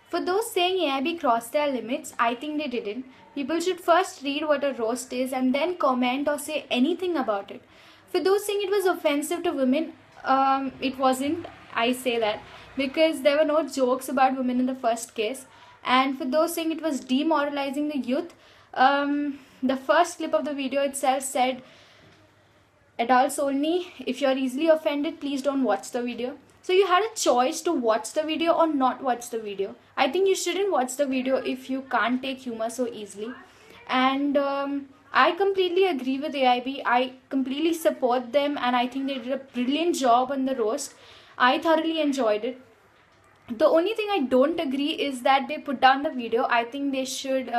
For those saying AIB crossed their limits, I think they didn't. People should first read what a roast is and then comment or say anything about it. For those saying it was offensive to women, it wasn't. I say that because there were no jokes about women in the first case. And for those saying it was demoralizing the youth, the first clip of the video itself said adults only. If you're easily offended, please don't watch the video. So you had a choice to watch the video or not watch the video. I think you shouldn't watch the video if you can't take humor so easily. And I completely agree with AIB. I completely support them, and I think they did a brilliant job on the roast. I thoroughly enjoyed it. The only thing I don't agree is that they put down the video. I think they should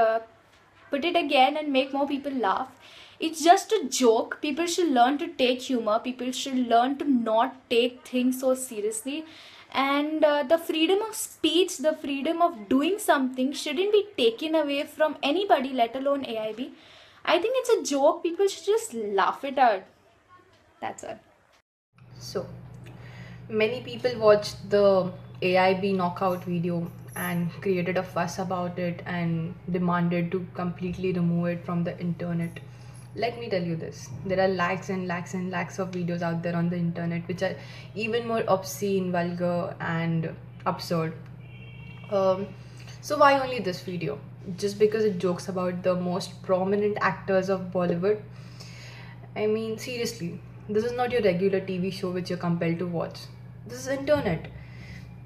put it again and make more people laugh. It's just a joke. People should learn to take humor. People should learn to not take things so seriously. And the freedom of speech, the freedom of doing something shouldn't be taken away from anybody, let alone AIB. I think it's a joke. People should just laugh it out. That's all. So, many people watched the AIB knockout video and created a fuss about it and demanded to completely remove it from the internet. Let me tell you this, there are lakhs and lakhs and lakhs of videos out there on the internet which are even more obscene, vulgar and absurd. So why only this video? Just because it jokes about the most prominent actors of Bollywood? I mean, seriously, this is not your regular TV show which you're compelled to watch. This is internet.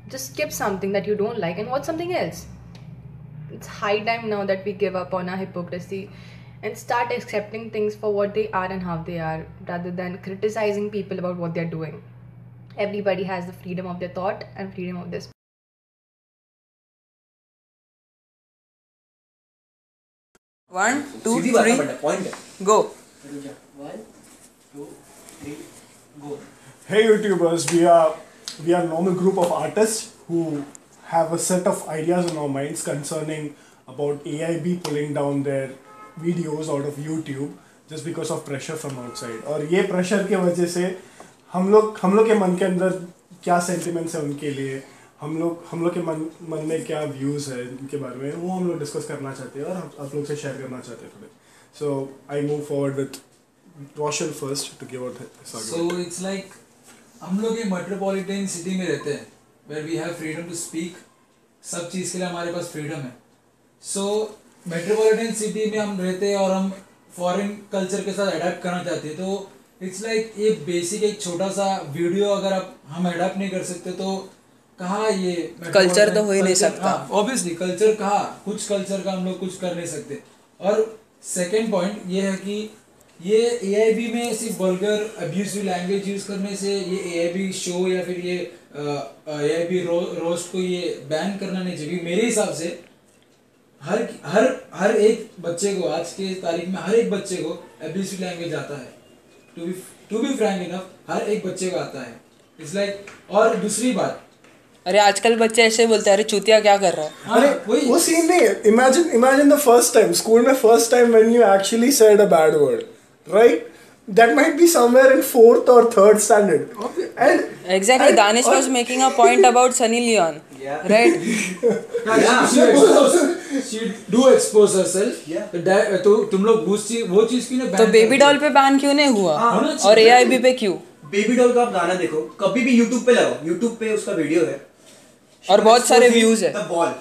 Just skip something that you don't like and watch something else. It's high time now that we give up on our hypocrisy and start accepting things for what they are and how they are, rather than criticizing people about what they're doing. Everybody has the freedom of their thought and freedom of their speech. One, two, three, go. 1, 2, 3, go. Hey YouTubers, we are a normal group of artists who have a set of ideas in our minds concerning about AIB pulling down their videos out of YouTube just because of pressure from outside. और ये pressure के वजह से हम लोग के मन के अंदर क्या sentiments है उनके लिए, हम लोग के मन में क्या views है इनके बारे में, वो हम लोग discuss करना चाहते हैं और आप लोग से share करना चाहते हैं थोड़े. So I move forward with Roshan first to give out his argument. So it's like हम लोग एक metropolitan city में रहते हैं where we have freedom to speak. सब चीज़ के लिए हमारे पास freedom है. So मेट्रोपॉलिटन सिटी में हम रहते हैं और हम फॉरेन कल्चर के साथ अडेप्ट करना चाहते हैं, तो इट्स लाइक ये बेसिक एक छोटा सा वीडियो अगर हम अडेप्ट नहीं कर सकते तो कहाँ ये कल्चर तो हो ही नहीं सकता. ऑब्वियसली कल्चर कहाँ, कुछ कल्चर का हम लोग कुछ कर नहीं सकते. और सेकेंड पॉइंट ये है कि ये AIB में सिर्फ वल्गर अब्यूसिव लैंग्वेज यूज करने से ये AIB शो या फिर ये AIB रोस्ट को ये बैन करना नहीं चाहिए. मेरे हिसाब से हर एक बच्चे को आज के तारीख में हर एक बच्चे को एब्यूसिव लैंग्वेज आता है. टू बी फ्रैंक इनफ, हर एक बच्चे को आता है. इट्स लाइक और दूसरी बात, अरे आजकल बच्चे ऐसे बोलते हैं, अरे चूतिया क्या कर रहा है. अरे वो सीन नहीं है. Imagine the first time school में first time when you actually said a bad word, right? That might be somewhere in 4th or 3rd standard. And Exactly, Danish was making a point about Sunny Leon, right? she do expose herself. तो तुम लोग वो चीज क्यों ना तो baby doll पे ban क्यों नहीं हुआ और AIB पे क्यों? बेबी डॉल का आप गाना देखो, कभी भी YouTube पे लगाओ, YouTube पे उसका वीडियो है और बहुत सारे व्यूज है. The ball,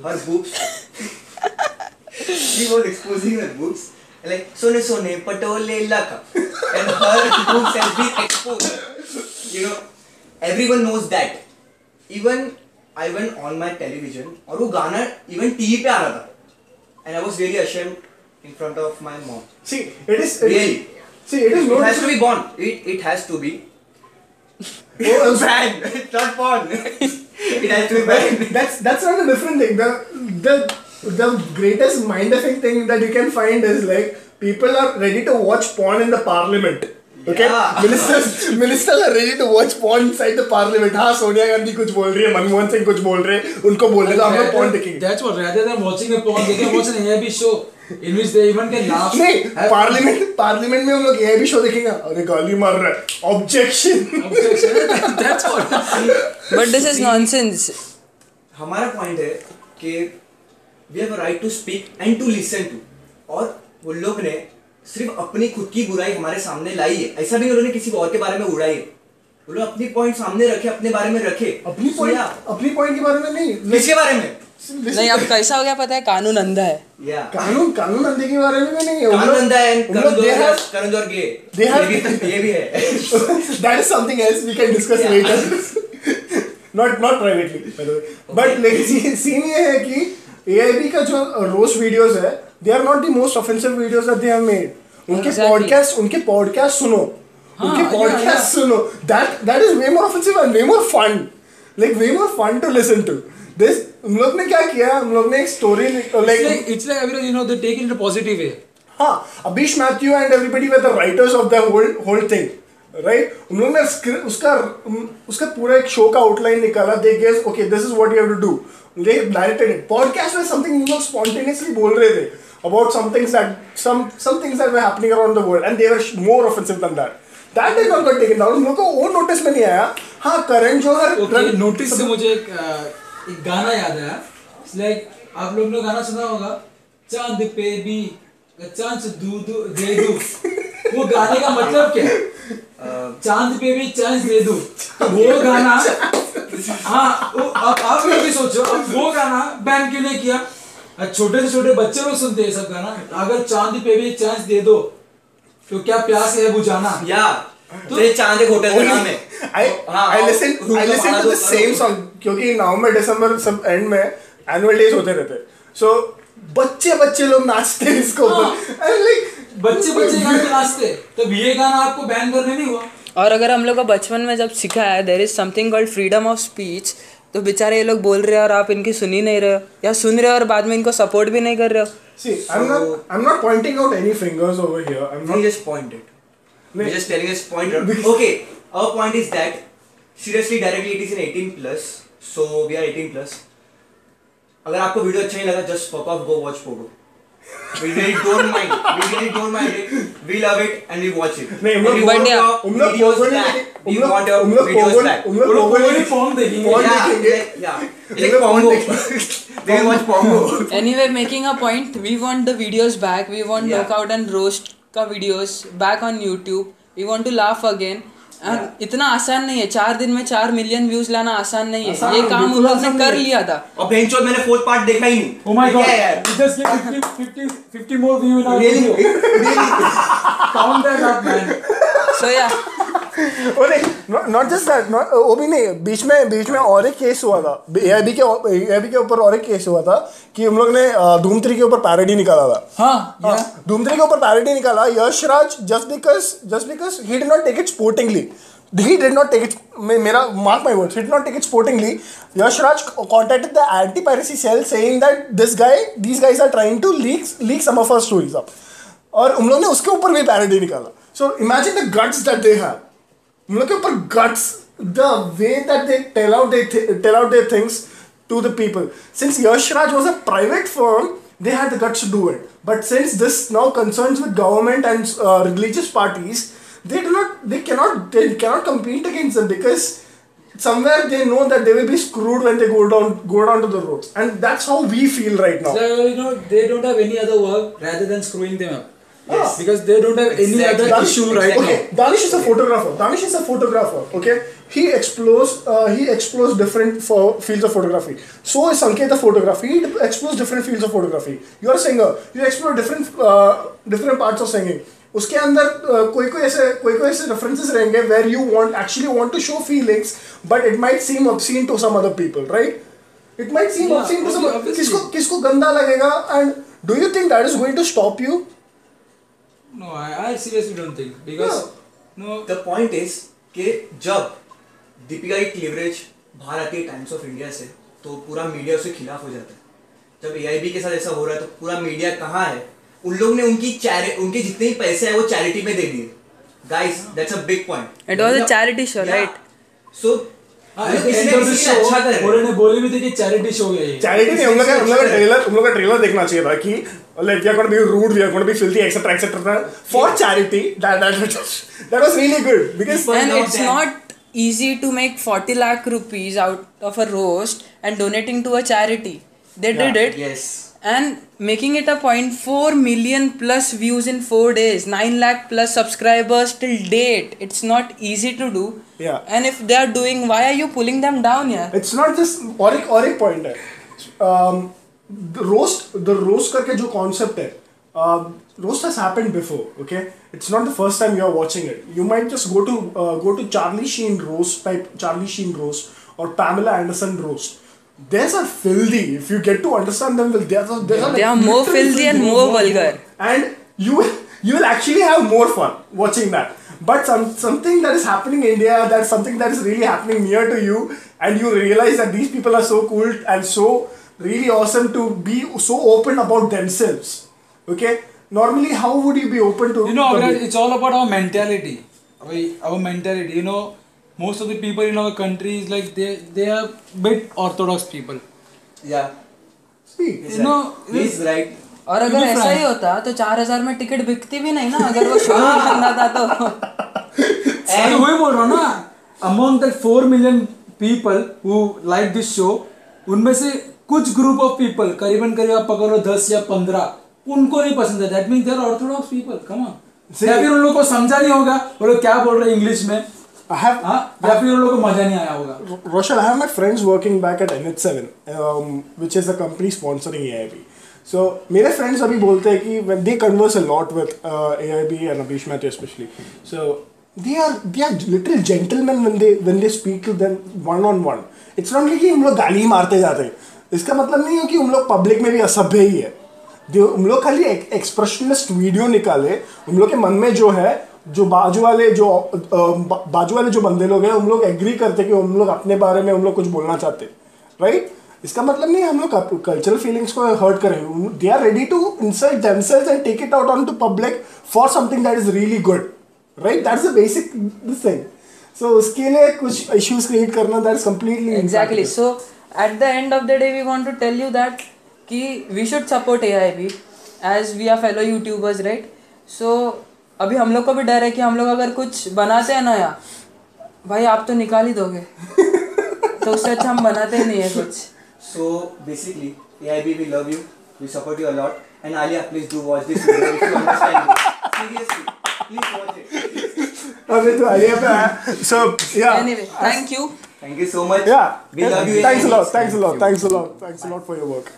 her boobs. She was exposing her boobs. Like सोने पटोले लका, and her boobs has been exposed. You know, everyone knows that. Even I went on my television और वो गाना even TV पे आ रहा था, and I was really ashamed in front of my mom. See, it is really. See, it is it has to be banned. It has to be. Banned. It's not porn. It has to be banned. That's not a different thing. The greatest mind-effing thing that you can find is like people are ready to watch porn in the parliament. Okay, Yeah. ministers are ready to watch porn inside the parliament. हाँ, सोनिया गांधी कुछ बोल रही है, मनमोहन सिंह कुछ बोल रहे हैं, उनको बोल रहे तो हम लोग porn देखेंगे. That's what, rather than watching a porn, they can watch an AIB show in which they even can laugh. नहीं, पार्लियामेंट में हम लोग AIB शो देखेंगे. अरे गाली मार रहा है. Objection. That's what. But this is nonsense. हमारा पॉइंट है कि we have a right to speak and to listen to, और वो लोग ने सिर्फ अपनी खुद की बुराई हमारे सामने लाई है, ऐसा नहीं उन्होंने किसी और के बारे में उड़ाई है। वो लोग अपनी पॉइंट सामने रखे, अपने बारे में रखे। अपनी पॉइंट के बारे में नहीं, किसके बारे में नहीं, अब कैसा हो गया पता है, कानून अंधा है। कानून अंधे के बारे में नहीं है। कानून अंधा है, करण जौहर गे, ये भी है। That is something else we can discuss later. Not privately, by the way. But लेकिन सीन ये है कि AIB का जो रोस्ट वीडियोस है, they are not the most offensive videos that they have made. उनके पॉडकास्ट सुनो, सुनो. That is way more offensive and way more fun. Like way more fun to listen to. This हम लोग ने क्या किया, हम लोग ने एक story like it's like everyone, you know, they take it in a positive way. हाँ, Abish Mathew and everybody were the writers of the whole thing, right? उन लोगों ने उसका पूरा एक शो का आउटलाइन निकाला. They guess, okay, this is what you have to do. They narrated it. Podcast was something you लोग spontaneously बोल रहे थे about some things that were happening around the world, and they were more offensive than that. That did not get taken down. उन लोगों को वो notice में नहीं आया. हाँ, करण जौहर नोटिस से मुझे एक गाना याद आया. लाइक आप लोग ने गाना सुना होगा, चांद पे भी चांद दे दो. वो गाने का मतलब क्या है? चांद पे भी चांस दे दो. वो गाना, हाँ, आप लोग भी सोचो, अब वो गाना बैन क्यों नहीं किया? छोटे से छोटे बच्चे लोग सुनते हैं सब गाना. अगर चांद पे भी चांस दे दो तो क्या प्यास है बुझाना. या तो ये चांद एक होटल का नाम है. I listen to the same song क्योंकि नवंबर दिसंबर सब एंड में एनुअल डेज होते रहते. So बच्चे लोग नाचते हैं इसको ऊपर. बच्चे गाने पे नाचते, तो ये गाना आपको बैन करने नहीं हुआ. और अगर हम लोग को बचपन में जब सिखाया है there is something called freedom of speech, तो बेचारे ये लोग बोल रहे हैं और आप इनकी सुन ही नहीं रहे हो, या सुन रहे हो और बाद में इनको सपोर्ट भी नहीं कर रहे हो. See, I'm not pointing out any fingers over here. We just pointed. We're just telling us point. Okay, our point is that seriously, directly it is in 18+, so we are 18+. अगर आपको video अच्छा नहीं लगा, just fuck off, go watch Pogo. We really don't mind it. We love it and we watch it. नहीं, हम लोग videos back. We want our videos back. हम लोग Pogo ही फॉर्म देखेंगे. Yeah. Like Pongo. They will watch Pongo. Anyway, making a point, we want the videos back. We want knockout and roast का videos back on YouTube. We want to laugh again. इतना आसान नहीं है, 4 दिन में 4 million views लाना आसान नहीं है. ये काम उन लोगों ने कर लिया था. और बेंचोद मैंने 4th पार्ट देखा ही नहीं. Oh my God! Just give 50 more views in our video. Count that up, man. So yeah. Not just that, वो भी नहीं. बीच में और एक केस हुआ था. AIB के ऊपर और एक केस हुआ था कि हम लोग ने धूम 3 के ऊपर पैरोडी निकाला था. हाँ, धूम 3 के ऊपर पैरोडी निकाला. Yashraj just because he did not take it sportingly. He did not take it. मेरा mark my words. He did not take it sportingly. Yashraj contacted the anti-piracy cell saying that these guys are trying to leak some of our stories up. और हम लोग ने उसके ऊपर भी parody निकाला. So imagine the guts that they have. हम लोग के ऊपर guts, the way that they tell out their things to the people. Since Yashraj was a private firm, they had the guts to do it. But since this now concerns with government and religious parties, they cannot compete against them because somewhere they know that they will be screwed when they go down to the roads, and that's how we feel right now. So, you know, they don't have any other work rather than screwing them up. Yes. Because they don't have any other issue right now. Danish is a photographer. Okay, he explores different fields of photography. So is Sanket a photography. He explores different fields of photography. You are a singer. You explore different parts of singing. उसके अंदर कोई ऐसे references रहेंगे where you actually want to show feelings, but it might seem obscene to some other people, right? It might seem obscene to some. किसको गंदा लगेगा, and do you think that is going to stop you? No, I seriously don't think, because no. The point is कि जब दीपिका की क्लीवरेज बाहर आती है times of India से, तो पूरा मीडिया उसके खिलाफ हो जाता है. जब AIB के साथ ऐसा हो रहा है तो पूरा मीडिया कहाँ है? उन लोग ने उनके जितने ही पैसे है वो चैरिटी में दे दिए. Guys, that's a big point. It was a charity show, right? So अच्छा कर बोले बोले भी थे कि चैरिटी शो है ये. चैरिटी नहीं, हम लोग का ट्रेलर देखना चाहिए था कि like we are going to be rude, we are going to be filthy, etc. for charity. That was really good because and it's not easy to make 40 lakh rupees out of a roast and donating to a charity. They did it. Yes. And making it a point, 4 million plus views in 4 days, 9 lakh plus subscribers till date. It's not easy to do. Yeah. And if they are doing, why are you pulling them down here? It's not just और एक point है. The roast करके जो concept है, roast has happened before, okay? It's not the first time you are watching it. You might just go to Charlie Sheen roast or Pamela Anderson roast. These are filthy. If you get to understand them, they are more filthy and more vulgar. And you will actually have more fun watching that. But something that is happening in India, that's something that is really happening near to you, and you realize that these people are so cool and so really awesome to be so open about themselves. Okay? Normally, how would you be open to... It's all about our mentality. Our mentality, most of the people in our country is like they are bit orthodox people. Yeah. See, He's right. और अगर ऐसा ही होता तो 4,000 में ticket बिकती भी नहीं ना, अगर वो शो नहीं करना था तो. And वही बोल रहा हूँ ना, among the 4 million people who like this show, उनमें से कुछ group of people, करीबन आप पकड़ो 10 या 15, उनको नहीं पसंद है. That means they are orthodox people. Come on. या फिर उन लोगों को समझा नहीं होगा वो लोग क्या बोल रहे हैं इंग्लिश में. या फिर उन लोगों को मजा नहीं आया होगा. Roshal, I have my friends working back at NH7, which is the company sponsoring AIB. So मेरे friends अभी बोलते हैं कि when they converse a lot with AIB and Abhish Mathew especially, so they are literal gentlemen when they speak to them one on one. It's not like कि हम लोग गाली मारते जाते हैं. इसका मतलब नहीं है कि हम लोग पब्लिक में भी असभ्य ही है. हम लोग खाली एक्सप्रेशनिस्ट वीडियो निकाले, हम लोग के मन में जो है, जो बाजू वाले जो बंदे लोग हैं, हम लोग एग्री करते कि हम लोग अपने बारे में हम लोग कुछ बोलना चाहते, राइट? इसका मतलब नहीं हम लोग कल्चरल फीलिंग्स को हर्ट करें. They are ready to insult themselves and take it out on to public for something that is really good, right? That's the basic thing. So उसके लिए कुछ इश्यूज क्रिएट करना, that is completely exactly. So at the end of the day we want to tell you that कि we should support AIB as we are fellow YouTubers, right? So अभी हम लोग को भी डर है कि हम लोग अगर कुछ बनाते हैं ना यार, भाई आप तो निकाल ही दोगे. तो उससे अच्छा हम बनाते ही नहीं है कुछ. So basically, AIB, we love you, we support you a lot, and Alia, please do watch this video if you understand it. Seriously, please watch it. अबे तो आलिया पे आया. So yeah. Anyway, thank you. Thank you so much. Yeah. We love you. Thanks a lot for your work.